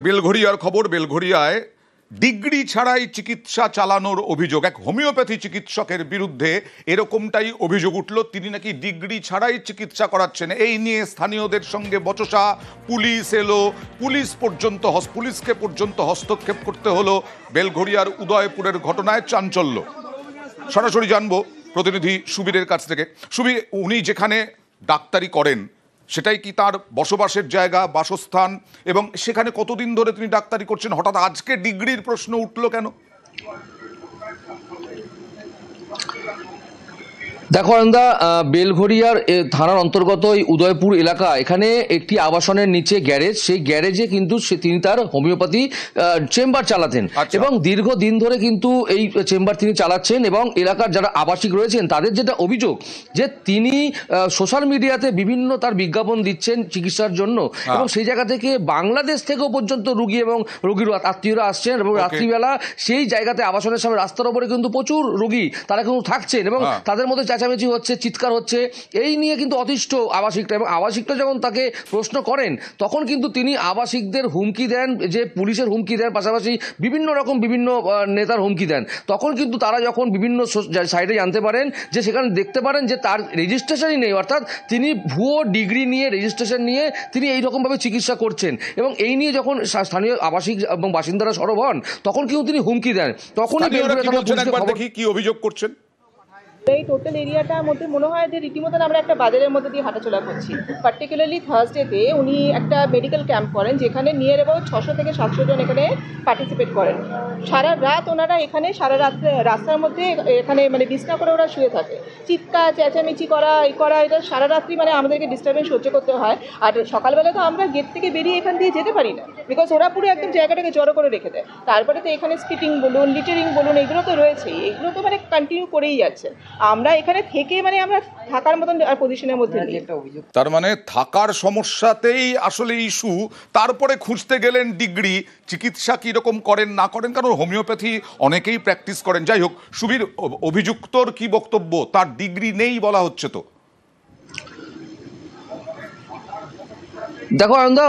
বেলঘরিয়ার খবর। বেলঘরিয়ায় ডিগ্রি ছাড়াই চিকিৎসা চালানোর অভিযোগ। এক হোমিওপ্যাথি চিকিৎসকের বিরুদ্ধে এরকমটাই অভিযোগ উঠল। তিনি নাকি ডিগ্রি ছাড়াই চিকিৎসা করাচ্ছেন। এই নিয়ে স্থানীয়দের সঙ্গে বচসা, পুলিশ এলো, পুলিশকে পর্যন্ত হস্তক্ষেপ করতে হলো। বেলঘরিয়ার উদয়পুরের ঘটনায় চাঞ্চল্য। সরাসরি জানবো প্রতিনিধি সুবীরের কাছ থেকে। সুবীর, উনি যেখানে ডাক্তারি করেন সেটাই কি তার বসবাসের জায়গা, বাসস্থান, এবং সেখানে কতদিন ধরে তিনি ডাক্তারি করছেন? হঠাৎ আজকে ডিগ্রির প্রশ্ন উঠলো কেন? দেখো আনন্দা, বেলঘরিয়ার থানার অন্তর্গত এই উদয়পুর এলাকা, এখানে একটি আবাসনের নিচে গ্যারেজ। সেই গ্যারেজে কিন্তু তিনি তার হোমিওপ্যাথি চেম্বার চালাতেন এবং দীর্ঘদিন ধরে কিন্তু এই চেম্বার তিনি চালাচ্ছেন। এবং এলাকার যারা আবাসিক রয়েছেন তাদের যেটা অভিযোগ, যে তিনি সোশ্যাল মিডিয়াতে বিভিন্ন তার বিজ্ঞাপন দিচ্ছেন চিকিৎসার জন্য, এবং সেই জায়গা থেকে বাংলাদেশ থেকেও পর্যন্ত রুগী এবং রোগীর আত্মীয়রা আসছেন, এবং রাত্রিবেলা সেই জায়গাতে আবাসনের সামনে রাস্তার উপরে কিন্তু প্রচুর রোগী তারা কিন্তু থাকছেন, এবং তাদের মধ্যে চেঁচামেচি হচ্ছে, চিৎকার হচ্ছে। এই নিয়ে কিন্তু অতিষ্ঠ আবাসিকরা, এবং আবাসিকরা যখন তাকে প্রশ্ন করেন তখন কিন্তু তিনি আবাসিকদের হুমকি দেন, যে পুলিশের হুমকি দেন, পাশাপাশি বিভিন্ন নেতার হুমকি দেন। তখন কিন্তু তারা যখন বিভিন্ন সাইডে জানতে পারেন যে সেখানে দেখতে পারেন যে তার রেজিস্ট্রেশনই নেই, অর্থাৎ তিনি ভুয়ো ডিগ্রি নিয়ে, রেজিস্ট্রেশন নিয়ে তিনি এইরকমভাবে চিকিৎসা করছেন। এবং এই নিয়ে যখন স্থানীয় আবাসিক এবং বাসিন্দারা সরব হন তখন কিন্তু তিনি হুমকি দেন। তখনই কি অভিযোগ করছেন? এই টোটাল এরিয়াটার মধ্যে মনে হয় যে রীতিমতন আমরা একটা বাজারের মধ্যে দিয়ে হাঁটাচলা করছি। পার্টিকুলারলি থার্সডেতে উনি একটা মেডিকেল ক্যাম্প করেন, যেখানে নিয়ার অ্যাবাউট 600 থেকে 700 জন এখানে পার্টিসিপেট করেন। সারা রাত ওনারা এখানে রাস্তার মধ্যে এখানে বিছনা করে ওরা শুয়ে থাকে। চিৎকার চেঁচামেচি করা এটা সারা রাত্রি আমাদেরকে ডিস্টারবেন্স সহ্য করতে হয়। আর সকালবেলা তো আমরা গেট থেকে বেরিয়ে এখান দিয়ে যেতে পারি না, বিকজ ওরা পুরো একদম জায়গাটাকে জড়ো করে রেখে দেয়। তারপরে তো এখানে স্পিটিং বলুন, লিটারিং বলুন, এগুলো তো রয়েছেই, এগুলো তো কন্টিনিউ করেই যাচ্ছে। আমরা এখানে থেকে আমরা থাকার মতন পজিশনের মধ্যে নেই। তার মানে থাকার সমস্যাতেই আসলে ইস্যু। তারপরে খুঁজতে গেলেন ডিগ্রি। চিকিৎসা কিরকম করেন না করেন, কারণ হোমিওপ্যাথি অনেকেই প্র্যাকটিস করেন। যাই হোক, সুবীর, অভিযুক্তর কি বক্তব্য? তার ডিগ্রি নেই বলা হচ্ছে তো। দেখো আনন্দা,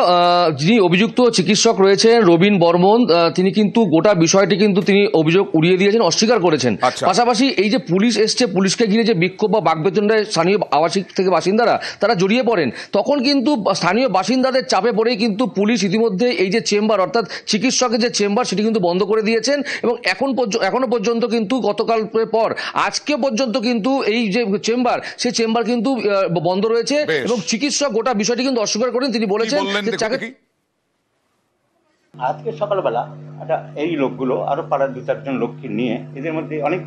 যিনি অভিযুক্ত চিকিৎসক রয়েছেন রবিন বর্মন, তিনি কিন্তু গোটা বিষয়টি কিন্তু তিনি অভিযোগ উড়িয়ে দিয়েছেন, অস্বীকার করেছেন। পাশাপাশি এই যে পুলিশ এসছে, পুলিশকে ঘিরে যে বিক্ষোভ বা বাকবেতনটায় স্থানীয় আবাসিক থেকে বাসিন্দারা তারা জড়িয়ে পড়েন, তখন কিন্তু স্থানীয় বাসিন্দাদের চাপে পড়েই কিন্তু পুলিশ ইতিমধ্যে এই যে চেম্বার, অর্থাৎ চিকিৎসকের যে চেম্বার, সেটি কিন্তু বন্ধ করে দিয়েছেন। এবং এখনো পর্যন্ত কিন্তু গতকাল পর আজকে পর্যন্ত কিন্তু এই যে চেম্বার, সেই চেম্বার কিন্তু বন্ধ রয়েছে। এবং চিকিৎসক গোটা বিষয়টি কিন্তু অস্বীকার করেন। তিনি বলেছেন আজকে সকালবেলা এই লোকগুলো আরো পাড়ার 2-4 জন লোককে নিয়ে এদের মধ্যে অনেক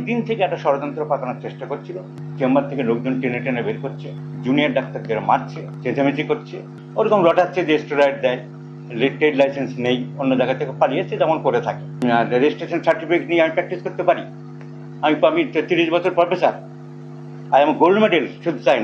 দিন থেকে একটা ষড়যন্ত্র পাকানোর চেষ্টা করছিল। চেম্বার থেকে লোকজন টেনে টেনে বের করছে, জুনিয়র ডাক্তারদের মারছে, চেঁচামেচি করছে, ওরকম রটাচ্ছে যে স্টেরয়েড দেয়, ট্রেড লাইসেন্স নেই, অন্য জায়গা থেকে পালিয়েছে, যেমন করে থাকে। রেজিস্ট্রেশন সার্টিফিকেট নিয়ে আমি প্র্যাকটিস করতে পারি। আমি 30 বছর professor, I am gold medal, শুধু চাই না।